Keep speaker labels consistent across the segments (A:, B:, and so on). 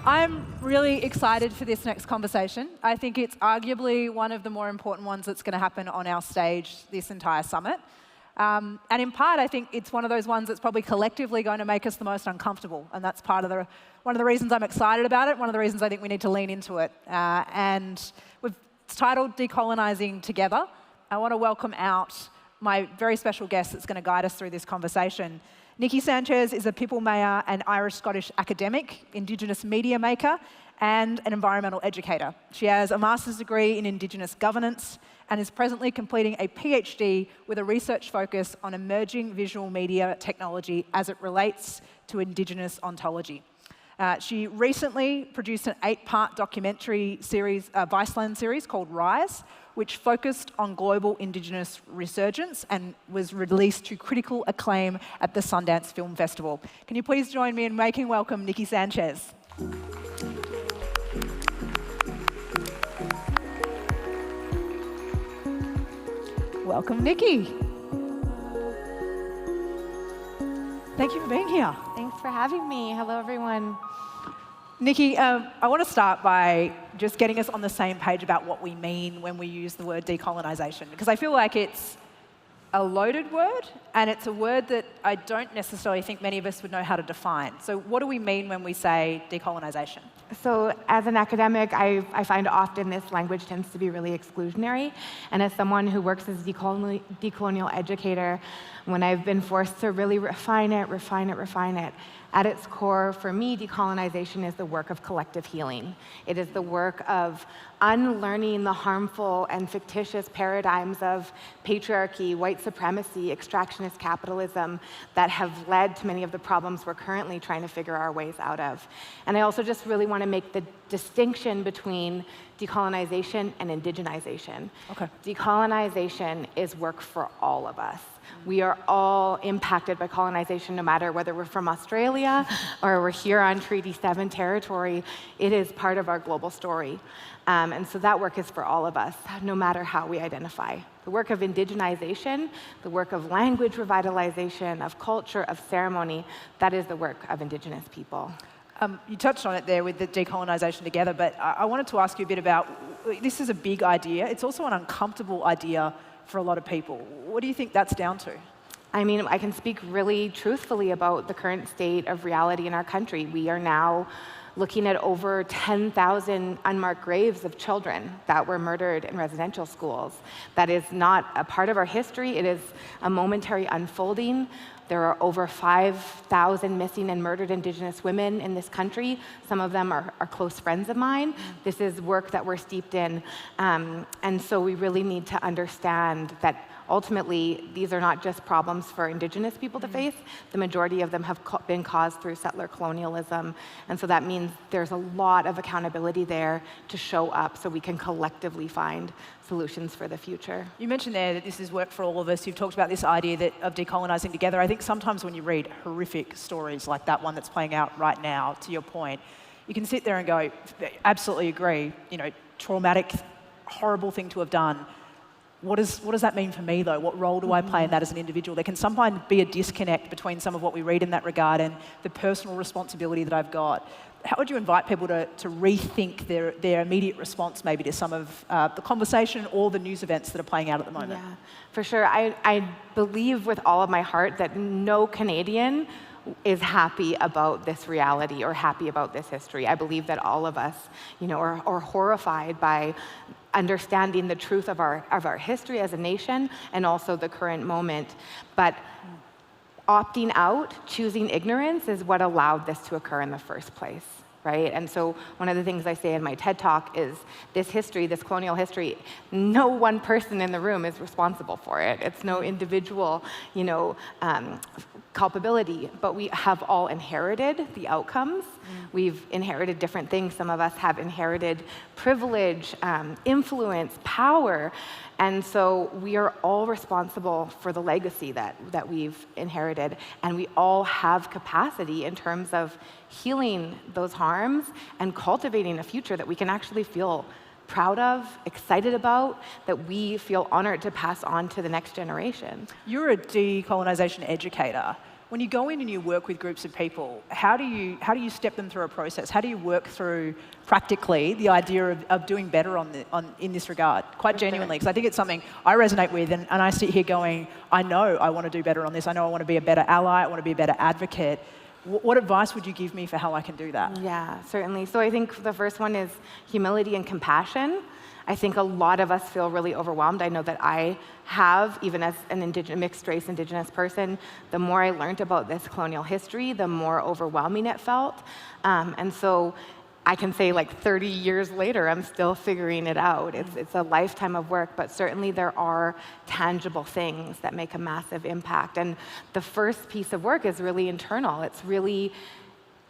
A: I'm really excited for this next conversation. I think it's arguably one of the more important ones that's going to happen on our stage this entire summit. And in part, I think it's one of those ones that's probably collectively going to make us the most uncomfortable. And that's one of the reasons I'm excited about it, one of the reasons I think we need to lean into it. It's titled Decolonizing Together. I want to welcome out my very special guest that's going to guide us through this conversation. Nikki Sanchez is a Pipil Mayor and Irish-Scottish academic, Indigenous media maker, and an environmental educator. She has a master's degree in Indigenous Governance and is presently completing a Ph.D. with a research focus on emerging visual media technology as it relates to Indigenous ontology. She recently produced an 8-part documentary series, Viceland series called Rise, which focused on global Indigenous resurgence and was released to critical acclaim at the Sundance Film Festival. Can you please join me in making welcome Nikki Sanchez? Welcome, Nikki. Thank you for being here.
B: Thanks for having me. Hello, everyone.
A: Nikki, I want to start by just getting us on the same page about what we mean when we use the word decolonization, because I feel like it's a loaded word, and it's a word that I don't necessarily think many of us would know how to define. So what do we mean when we say decolonization?
B: So as an academic, I find often this language tends to be really exclusionary. And as someone who works as a decolonial educator, when I've been forced to really refine it, at its core, for me, decolonization is the work of collective healing. It is the work of unlearning the harmful and fictitious paradigms of patriarchy, white supremacy, extractionist capitalism that have led to many of the problems we're currently trying to figure our ways out of. And I also just really want to make the distinction between decolonization and indigenization.
A: Okay.
B: Decolonization is work for all of us. We are all impacted by colonization, no matter whether we're from Australia or we're here on Treaty 7 territory. It is part of our global story. And so that work is for all of us, no matter how we identify. The work of indigenization, the work of language revitalization, of culture, of ceremony, that is the work of Indigenous people.
A: You touched on it there with the decolonization together, but I wanted to ask you a bit about, this is a big idea. It's also an uncomfortable idea for a lot of people. What do you think that's down to?
B: I mean, I can speak really truthfully about the current state of reality in our country. We are now looking at over 10,000 unmarked graves of children that were murdered in residential schools. That is not a part of our history. It is a momentary unfolding. There are over 5,000 missing and murdered Indigenous women in this country. Some of them are close friends of mine. This is work that we're steeped in. And so we really need to understand that ultimately, these are not just problems for Indigenous people to face. The majority of them have been caused through settler colonialism. And so that means there's a lot of accountability there to show up so we can collectively find solutions for the future.
A: You mentioned there that this is work for all of us. You've talked about this idea of decolonizing together. I think sometimes when you read horrific stories like that one that's playing out right now, to your point, you can sit there and go, absolutely agree, traumatic, horrible thing to have done. What does that mean for me, though? What role do I play in that as an individual? There can sometimes be a disconnect between some of what we read in that regard and the personal responsibility that I've got. How would you invite people to rethink their immediate response maybe to some of the conversation or the news events that are playing out at the moment?
B: Yeah, for sure. I believe with all of my heart that no Canadian is happy about this reality or happy about this history. I believe that all of us, are horrified by understanding the truth of our history as a nation and also the current moment. But opting out, choosing ignorance, is what allowed this to occur in the first place, right? And so one of the things I say in my TED Talk is this history, this colonial history, no one person in the room is responsible for it. It's no individual, culpability, but we have all inherited the outcomes. We've inherited different things. Some of us have inherited privilege, influence, power. And so we are all responsible for the legacy that we've inherited. And we all have capacity in terms of healing those harms and cultivating a future that we can actually feel proud of, excited about, that we feel honored to pass on to the next generation.
A: You're a decolonization educator. when you go in and you work with groups of people, how do you step them through a process? How do you work through practically the idea of doing better in this regard, quite genuinely? Because I think it's something I resonate with, and I sit here going, I know I want to do better on this. I know I want to be a better ally. I want to be a better advocate. What advice would you give me for how I can do that?
B: Yeah, certainly. So I think the first one is humility and compassion. I think a lot of us feel really overwhelmed. I know that I have, even as an mixed-race Indigenous person, the more I learned about this colonial history, the more overwhelming it felt. And so I can say, like, 30 years later, I'm still figuring it out. It's a lifetime of work, but certainly there are tangible things that make a massive impact. And the first piece of work is really internal. It's really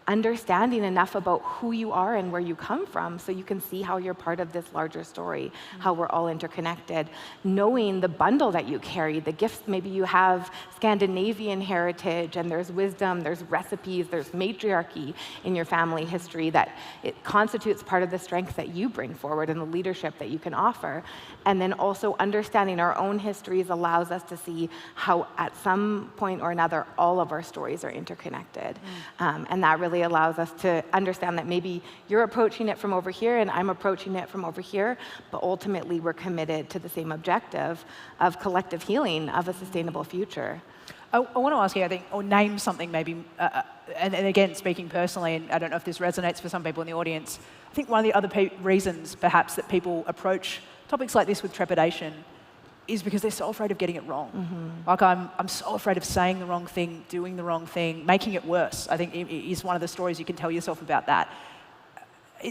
B: understanding enough about who you are and where you come from so you can see how you're part of this larger story, how we're all interconnected. Knowing the bundle that you carry, the gifts, maybe you have Scandinavian heritage and there's wisdom, there's recipes, there's matriarchy in your family history, that it constitutes part of the strength that you bring forward and the leadership that you can offer. And then also understanding our own histories allows us to see how at some point or another all of our stories are interconnected. And that really allows us to understand that maybe you're approaching it from over here and I'm approaching it from over here, but ultimately we're committed to the same objective of collective healing of a sustainable future.
A: I want to ask you, I think, or name something maybe, and again, speaking personally, and I don't know if this resonates for some people in the audience, I think one of the other reasons perhaps that people approach topics like this with trepidation is because they're so afraid of getting it wrong. Like, I'm so afraid of saying the wrong thing, doing the wrong thing, making it worse, I think is one of the stories you can tell yourself about that.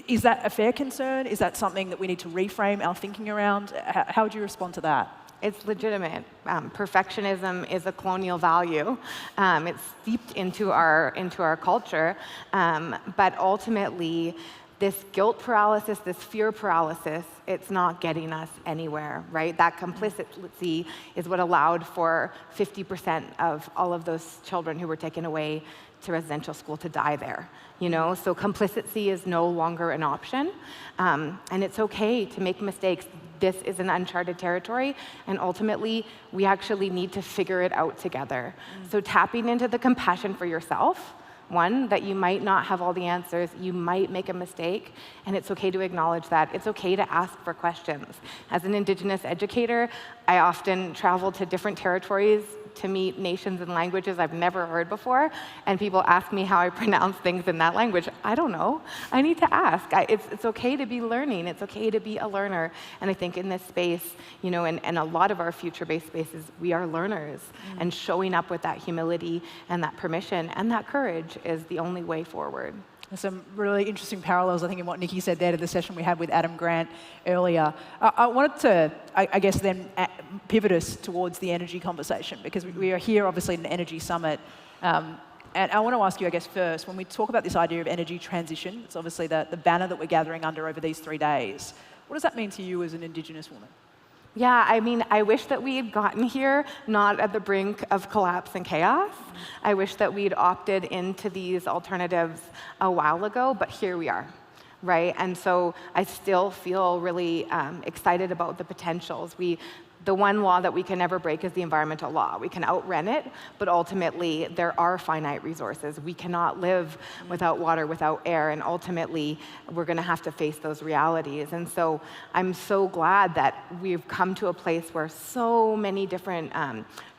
A: Is that a fair concern? Is that something that we need to reframe our thinking around? How would you respond to that?
B: It's legitimate. Perfectionism is a colonial value. It's steeped into our culture, but ultimately, this guilt paralysis, this fear paralysis, it's not getting us anywhere, right? That complicity is what allowed for 50% of all of those children who were taken away to residential school to die there, you know? So complicity is no longer an option, and it's okay to make mistakes. This is an uncharted territory, and ultimately, we actually need to figure it out together. So tapping into the compassion for yourself, one, that you might not have all the answers, you might make a mistake, and it's okay to acknowledge that. It's okay to ask for questions. As an Indigenous educator, I often travel to different territories to meet nations and languages I've never heard before, and people ask me how I pronounce things in that language. I don't know. I need to ask. It's okay to be learning. It's okay to be a learner. And I think in this space, you know, and a lot of our future-based spaces, we are learners. And showing up with that humility and that permission and that courage is the only way forward.
A: There's some really interesting parallels, I think, in what Nikki said there to the session we had with Adam Grant earlier. I wanted to, I guess, then pivot us towards the energy conversation, because we are here, obviously, at an energy summit. And I want to ask you, I guess, first, when we talk about this idea of energy transition, it's obviously the banner that we're gathering under over these 3 days. What does that mean to you as an Indigenous woman?
B: Yeah, I mean, I wish that we had gotten here not at the brink of collapse and chaos. I wish that we'd opted into these alternatives a while ago, but here we are, right? And so I still feel really excited about the potentials. The one law that we can never break is the environmental law. We can outrun it, but ultimately there are finite resources. We cannot live without water, without air, and ultimately we're going to have to face those realities. And so I'm so glad that we've come to a place where so many different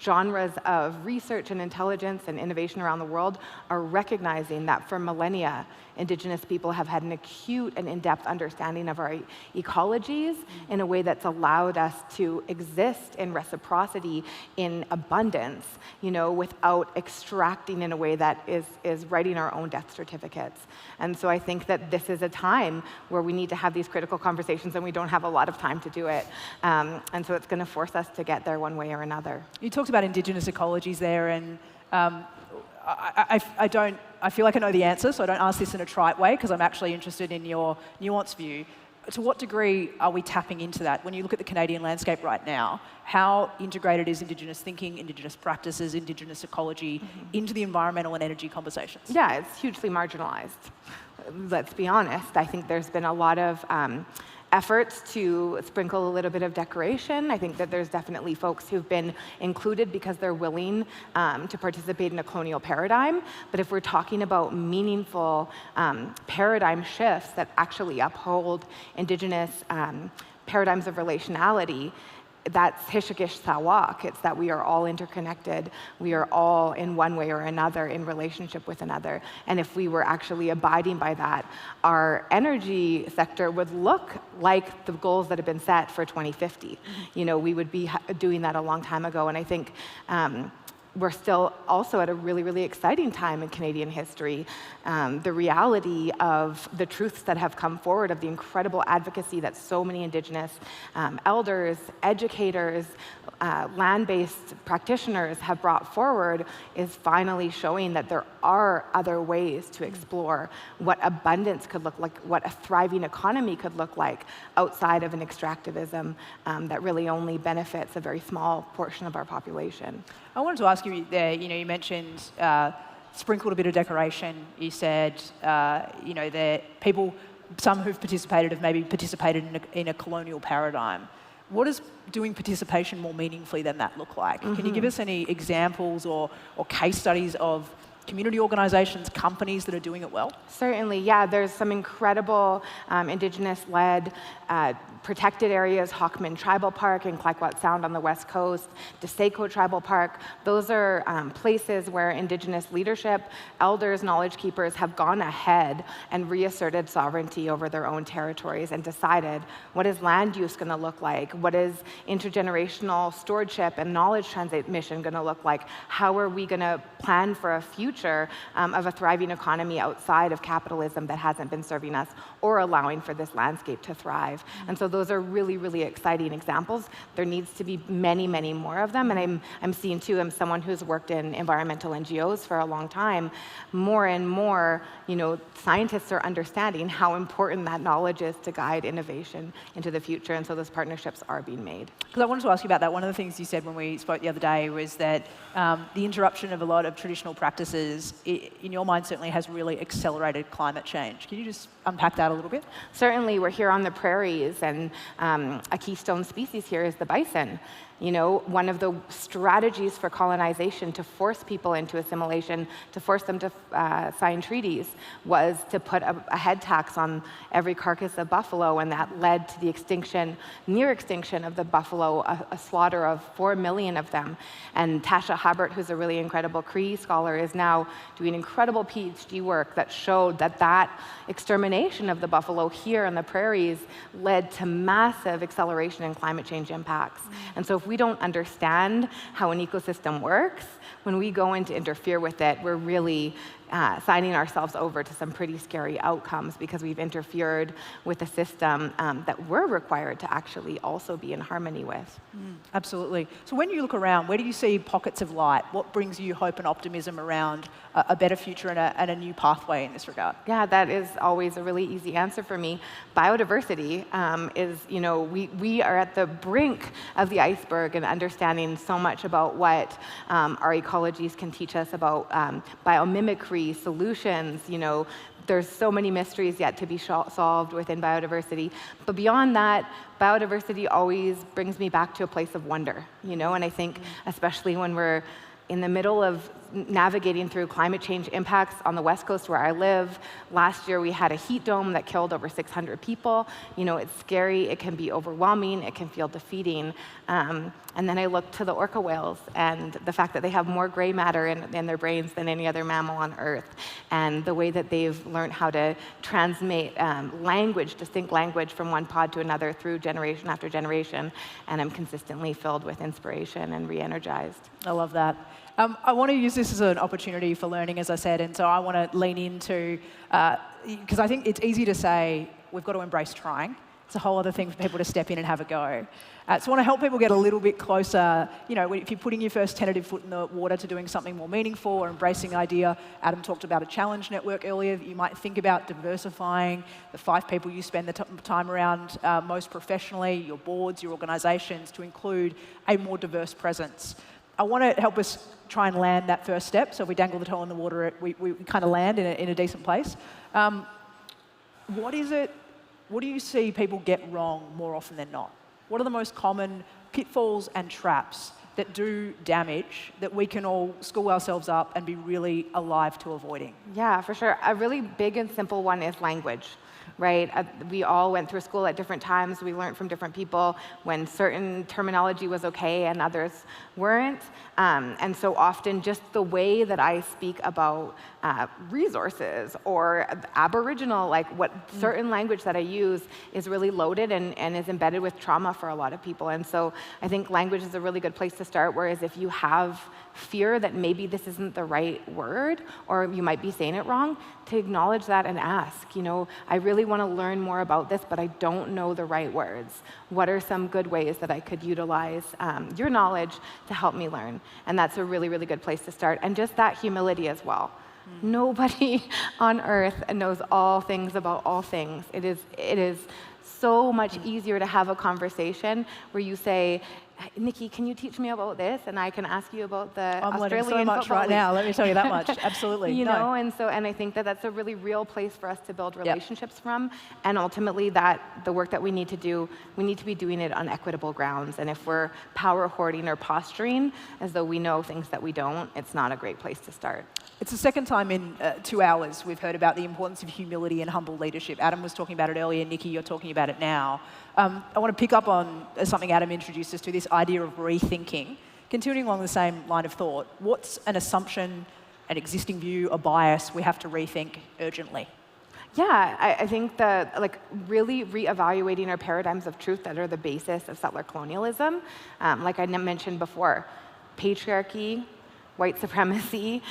B: genres of research and intelligence and innovation around the world are recognizing that for millennia, Indigenous people have had an acute and in-depth understanding of our ecologies in a way that's allowed us to exist in reciprocity, in abundance, you know, without extracting in a way that is writing our own death certificates. And so I think that this is a time where we need to have these critical conversations, and we don't have a lot of time to do it. And so it's going to force us to get there one way or another.
A: You talked about Indigenous ecologies there, and I feel like I know the answer, so I don't ask this in a trite way, because I'm actually interested in your nuanced view. To what degree are we tapping into that? When you look at the Canadian landscape right now, how integrated is Indigenous thinking, Indigenous practices, Indigenous ecology into the environmental and energy conversations?
B: Yeah, it's hugely marginalized. Let's be honest. I think there's been a lot of efforts to sprinkle a little bit of decoration. I think that there's definitely folks who've been included because they're willing to participate in a colonial paradigm. But if we're talking about meaningful paradigm shifts that actually uphold Indigenous paradigms of relationality, that's Hishikish Sawak. It's that we are all interconnected. We are all in one way or another in relationship with another. And if we were actually abiding by that, our energy sector would look like the goals that have been set for 2050. You know, we would be doing that a long time ago. And I think we're still also at a really, really exciting time in Canadian history. The reality of the truths that have come forward, of the incredible advocacy that so many Indigenous elders, educators, land-based practitioners have brought forward is finally showing that there are other ways to explore what abundance could look like, what a thriving economy could look like outside of an extractivism that really only benefits a very small portion of our population.
A: I wanted to ask you there, you mentioned sprinkled a bit of decoration. You said, that people, some who've participated have maybe participated in a colonial paradigm. What does doing participation more meaningfully than that look like? Can you give us any examples or case studies of community organizations, companies that are doing it well?
B: Certainly, yeah. There's some incredible Indigenous-led protected areas, Hawkman Tribal Park in Clayoquot Sound on the west coast, Deseco Tribal Park. Those are places where Indigenous leadership, elders, knowledge keepers have gone ahead and reasserted sovereignty over their own territories and decided what is land use going to look like, what is intergenerational stewardship and knowledge transmission going to look like, how are we going to plan for a future of a thriving economy outside of capitalism that hasn't been serving us or allowing for this landscape to thrive. And so those are really, really exciting examples. There needs to be many, many more of them. And I'm seeing too, I'm someone who's worked in environmental NGOs for a long time, more and more, scientists are understanding how important that knowledge is to guide innovation into the future. And so those partnerships are being made.
A: Because I wanted to ask you about that. One of the things you said when we spoke the other day was that the interruption of a lot of traditional practices, in your mind, certainly has really accelerated climate change. Can you just unpack that a little bit?
B: Certainly, we're here on the prairies, and a keystone species here is the bison. One of the strategies for colonization to force people into assimilation, to force them to sign treaties, was to put a head tax on every carcass of buffalo, and that led to the near extinction of the buffalo, a slaughter of 4 million of them. And Tasha Hubbard, who's a really incredible Cree scholar, is now doing incredible Ph.D. work that showed that extermination of the buffalo here on the prairies led to massive acceleration in climate change impacts. And so if we don't understand how an ecosystem works, when we go in to interfere with it, we're really signing ourselves over to some pretty scary outcomes because we've interfered with a system that we're required to actually also be in harmony with.
A: Absolutely. So when you look around, where do you see pockets of light? What brings you hope and optimism around a better future and a new pathway in this regard?
B: Yeah, that is always a really easy answer for me. Biodiversity is, we are at the brink of the iceberg and understanding so much about what our ecologies can teach us about biomimicry, solutions. There's so many mysteries yet to be solved within biodiversity. But beyond that, biodiversity always brings me back to a place of wonder, and I think especially when we're in the middle of navigating through climate change impacts on the West Coast where I live. Last year we had a heat dome that killed over 600 people. It's scary, it can be overwhelming, it can feel defeating. And then I look to the orca whales and the fact that they have more gray matter in their brains than any other mammal on Earth, and the way that they've learned how to transmit distinct language from one pod to another through generation after generation. And I'm consistently filled with inspiration and re-energized.
A: I love that. I want to use this as an opportunity for learning, as I said, and so I want to lean into, because I think it's easy to say we've got to embrace trying. It's a whole other thing for people to step in and have a go. So I want to help people get a little bit closer. If you're putting your first tentative foot in the water to doing something more meaningful or embracing an idea, Adam talked about a challenge network earlier, that you might think about diversifying the 5 people you spend the time around most professionally, your boards, your organizations, to include a more diverse presence. I want to help us try and land that first step. So if we dangle the toe in the water, we kind of land in a decent place. What is it what do you see people get wrong more often than not? What are the most common pitfalls and traps that do damage that we can all school ourselves up and be really alive to avoiding?
B: Yeah, for sure. A really big and simple one is language, right? We all went through school at different times. We learned from different people when certain terminology was okay and others weren't. And so often just the way that I speak about resources or Aboriginal, like what certain language that I use is really loaded and is embedded with trauma for a lot of people. And so I think language is a really good place to start, whereas if you have fear that maybe this isn't the right word or you might be saying it wrong, to acknowledge that and ask, you know, I really want to learn more about this, but I don't know the right words. What are some good ways that I could utilize your knowledge to help me learn? And that's a really, really good place to start. And just that humility as well. Nobody on earth knows all things about all things. It is so much easier to have a conversation where you say, Nikki, can you teach me about this? And I can ask you about the
A: I'm
B: Australian
A: learning so much
B: football
A: right
B: league.
A: now. Let me tell you that much. Absolutely.
B: You know, and I think that that's a really real place for us to build relationships from. And ultimately, that the work that we need to do, we need to be doing it on equitable grounds. And if we're power hoarding or posturing as though we know things that we don't, it's not a great place to start.
A: It's the second time in 2 hours we've heard about the importance of humility and humble leadership. Adam was talking about it earlier. Nikki, you're talking about it now. I want to pick up on something Adam introduced us to, this idea of rethinking. Continuing along the same line of thought, what's an assumption, an existing view, a bias we have to rethink urgently?
B: Yeah, I think that really reevaluating our paradigms of truth that are the basis of settler colonialism, like I mentioned before, patriarchy, white supremacy,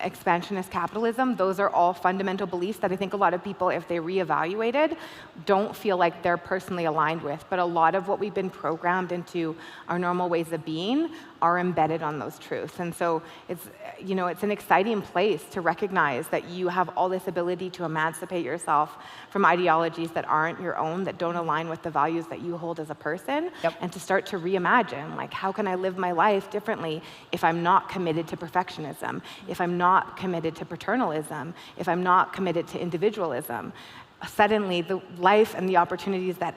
B: expansionist capitalism, those are all fundamental beliefs that I think a lot of people, if they reevaluated, don't feel like they're personally aligned with. But a lot of what we've been programmed into our normal ways of being are embedded on those truths. And so it's an exciting place to recognize that you have all this ability to emancipate yourself from ideologies that aren't your own, that don't align with the values that you hold as a person, and to start to reimagine, like, how can I live my life differently if I'm not committed to perfectionism, if I'm not committed to paternalism, if I'm not committed to individualism? Suddenly, the life and the opportunities that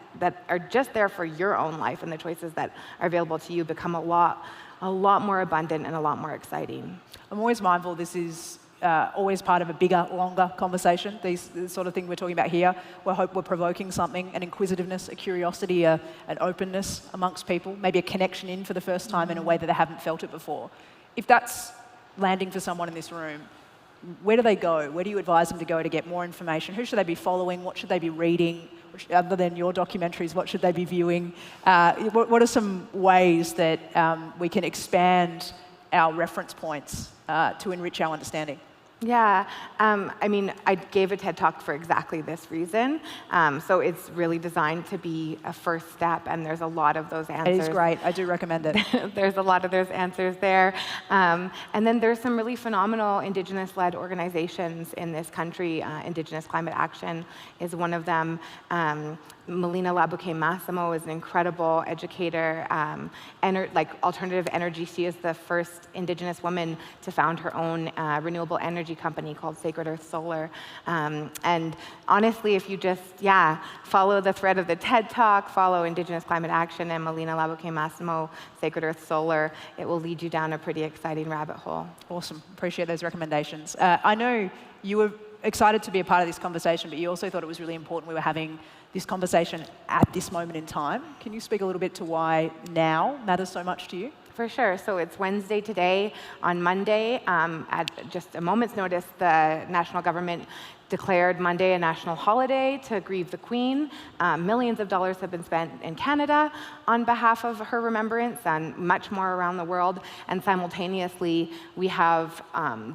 B: are just there for your own life and the choices that are available to you become a lot more abundant and a lot more exciting.
A: I'm always mindful this is always part of a bigger, longer conversation. This sort of thing we're talking about here, we hope we're provoking something, an inquisitiveness, a curiosity, an openness amongst people, maybe a connection in for the first time in a way that they haven't felt it before. If that's landing for someone in this room, where do they go? Where do you advise them to go to get more information? Who should they be following? What should they be reading? Other than your documentaries, what should they be viewing? What are some ways that we can expand our reference points to enrich our understanding?
B: Yeah, I gave a TED Talk for exactly this reason. So it's really designed to be a first step, and there's a lot of those answers.
A: It is great. I do recommend it.
B: There's a lot of those answers there. And then there's some really phenomenal Indigenous-led organizations in this country. Indigenous Climate Action is one of them. Melina Labuke-Massimo is an incredible educator, alternative energy. She is the first Indigenous woman to found her own renewable energy company called Sacred Earth Solar. And honestly, if you just, follow the thread of the TED Talk, follow Indigenous Climate Action and Melina Labuke-Massimo, Sacred Earth Solar, it will lead you down a pretty exciting rabbit hole.
A: Awesome. Appreciate those recommendations. I know you were excited to be a part of this conversation, but you also thought it was really important we were having this conversation at this moment in time. Can you speak a little bit to why now matters so much to you?
B: For sure. So it's Wednesday today. On Monday, at just a moment's notice, the national government declared Monday a national holiday to grieve the Queen. Millions of dollars have been spent in Canada on behalf of her remembrance and much more around the world. And simultaneously, we have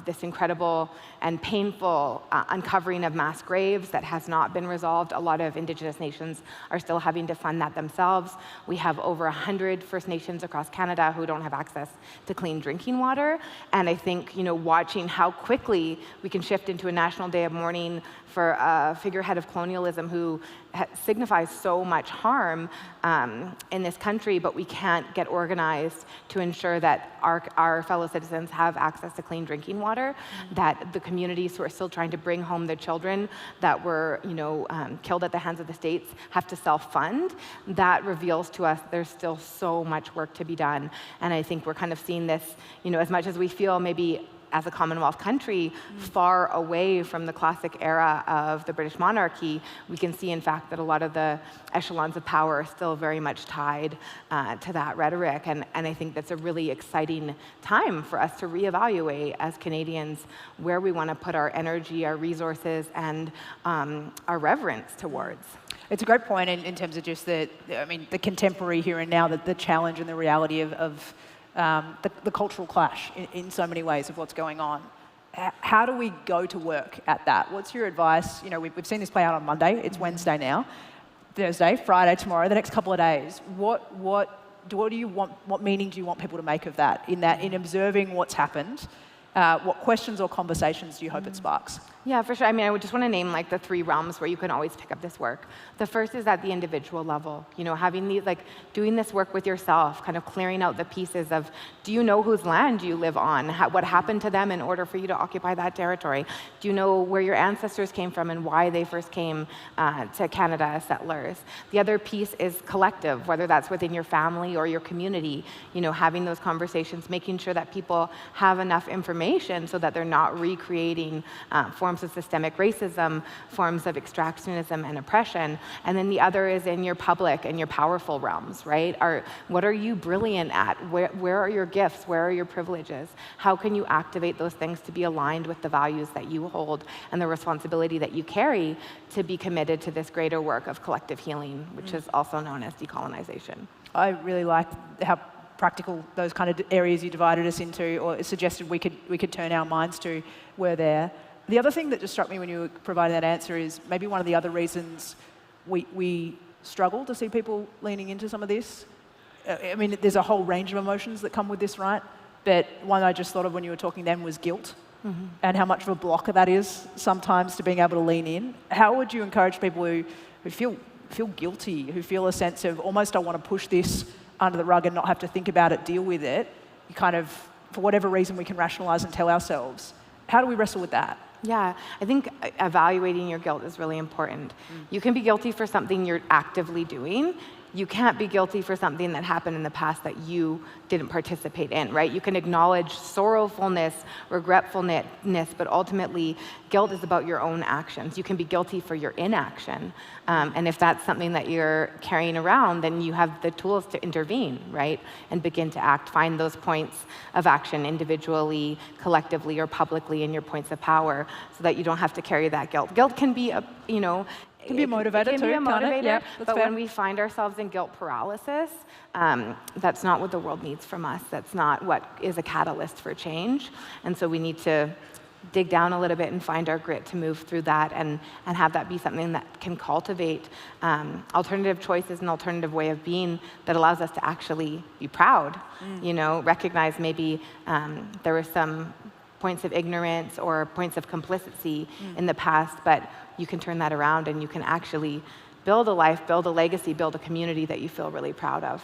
B: this incredible and painful uncovering of mass graves that has not been resolved. A lot of Indigenous nations are still having to fund that themselves. We have over 100 First Nations across Canada who don't have access to clean drinking water. And I think, watching how quickly we can shift into a national day of mourning campaign for a figurehead of colonialism who signifies so much harm in this country, but we can't get organized to ensure that our fellow citizens have access to clean drinking water, that the communities who are still trying to bring home their children that were killed at the hands of the states have to self-fund. That reveals to us there's still so much work to be done. And I think we're kind of seeing this, as much as we feel maybe as a Commonwealth country, far away from the classic era of the British monarchy, we can see, in fact, that a lot of the echelons of power are still very much tied to that rhetoric. And I think that's a really exciting time for us to reevaluate as Canadians where we want to put our energy, our resources, and our reverence towards.
A: It's a great point in terms of just the contemporary here and now, the challenge and the reality of the cultural clash in so many ways of what's going on. How do we go to work at that? What's your advice? We've seen this play out on Monday. It's Wednesday now. Thursday, Friday, tomorrow, the next couple of days. What do you want? What meaning do you want people to make of that? In observing what's happened, what questions or conversations do you hope it sparks?
B: Yeah, for sure. I would just want to name the 3 realms where you can always pick up this work. The first is at the individual level, having these, doing this work with yourself, kind of clearing out the pieces of, do you know whose land you live on? What happened to them in order for you to occupy that territory? Do you know where your ancestors came from and why they first came to Canada as settlers? The other piece is collective, whether that's within your family or your community, having those conversations, making sure that people have enough information so that they're not recreating forms of systemic racism, forms of extractionism and oppression. And then the other is in your public and your powerful realms, right? What are you brilliant at? Where are your gifts? Where are your privileges? How can you activate those things to be aligned with the values that you hold and the responsibility that you carry to be committed to this greater work of collective healing, which is also known as decolonization?
A: I really like how practical those kind of areas you divided us into, or suggested we could turn our minds to, were there. The other thing that just struck me when you were providing that answer is maybe one of the other reasons we struggle to see people leaning into some of this. There's a whole range of emotions that come with this, right? But one I just thought of when you were talking then was guilt, and how much of a blocker that is sometimes to being able to lean in. How would you encourage people who feel guilty, who feel a sense of almost, I want to push this under the rug and not have to think about it, deal with it, kind of, for whatever reason we can rationalize and tell ourselves? How do we wrestle with that?
B: Yeah, I think evaluating your guilt is really important. You can be guilty for something you're actively doing. You can't be guilty for something that happened in the past that you didn't participate in, right? You can acknowledge sorrowfulness, regretfulness, but ultimately, guilt is about your own actions. You can be guilty for your inaction. And if that's something that you're carrying around, then you have the tools to intervene, right? And begin to act. Find those points of action individually, collectively, or publicly in your points of power so that you don't have to carry that guilt. Guilt can be
A: It can be a motivator
B: too,
A: Yeah,
B: but when we find ourselves in guilt paralysis, that's not what the world needs from us. That's not what is a catalyst for change. And so we need to dig down a little bit and find our grit to move through that and have that be something that can cultivate alternative choices, an alternative way of being that allows us to actually be proud, recognize maybe there were some points of ignorance or points of complicity in the past, but you can turn that around and you can actually build a life, build a legacy, build a community that you feel really proud of.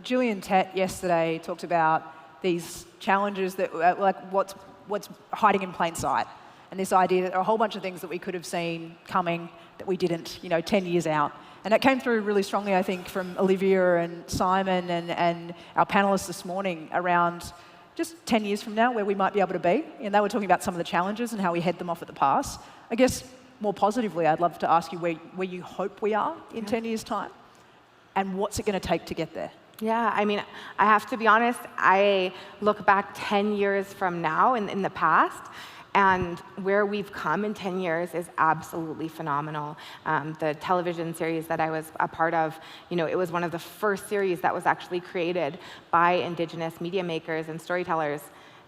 A: Julian Tett yesterday talked about these challenges that, what's hiding in plain sight, and this idea that there are a whole bunch of things that we could have seen coming that we didn't, 10 years out. And that came through really strongly, I think, from Olivia and Simon and our panelists this morning around just 10 years from now where we might be able to be. And they were talking about some of the challenges and how we head them off at the pass. I guess more positively, I'd love to ask you where you hope we are in 10 years' time, and what's it going to take to get there?
B: Yeah, I have to be honest, I look back 10 years from now in the past, and where we've come in 10 years is absolutely phenomenal. The television series that I was a part of, it was one of the first series that was actually created by Indigenous media makers and storytellers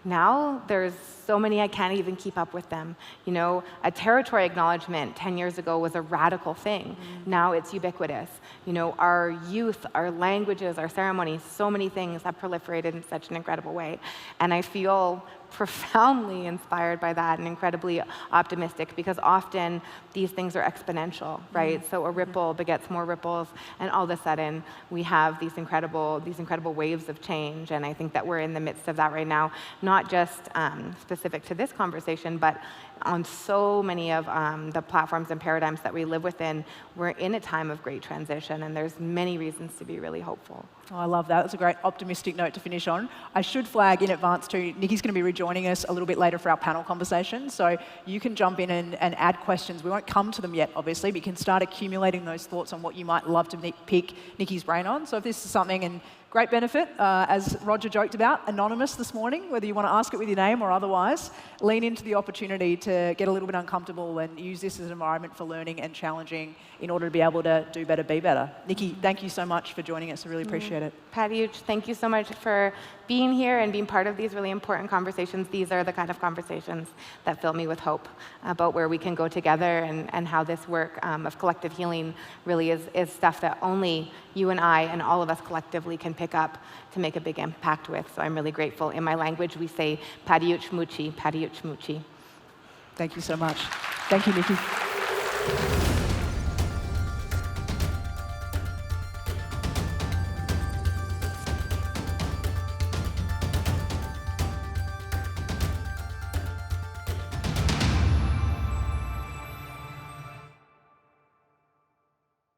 B: Now there's so many I can't even keep up with them. You know, a territory acknowledgement 10 years ago was a radical thing. Now it's ubiquitous. You know, our youth, our languages, our ceremonies, so many things have proliferated in such an incredible way. And I feel profoundly inspired by that and incredibly optimistic, because often these things are exponential, right? So a ripple begets more ripples, and all of a sudden we have these incredible waves of change. And I think that we're in the midst of that right now, not just specific to this conversation, but on so many of the platforms and paradigms that we live within. We're in a time of great transition, and there's many reasons to be really hopeful.
A: Oh, I love that. That's a great optimistic note to finish on. I should flag in advance too, Nikki's going to be rejoining us a little bit later for our panel conversation, so you can jump in and add questions. We won't come to them yet, obviously, but you can start accumulating those thoughts on what you might love to pick Nikki's brain on. So if this is something, and great benefit, as Roger joked about, anonymous this morning, whether you want to ask it with your name or otherwise, lean into the opportunity to get a little bit uncomfortable and use this as an environment for learning and challenging in order to be able to do better, be better. Nikki, thank you so much for joining us. I really appreciate it.
B: Padiuch, thank you so much for being here and being part of these really important conversations. These are the kind of conversations that fill me with hope about where we can go together, and how this work of collective healing really is stuff that only you and I and all of us collectively can pick up to make a big impact with. So I'm really grateful. In my language, we say Padiuch Muchi, Padiuch Muchi.
A: Thank you so much. Thank you, Nikki.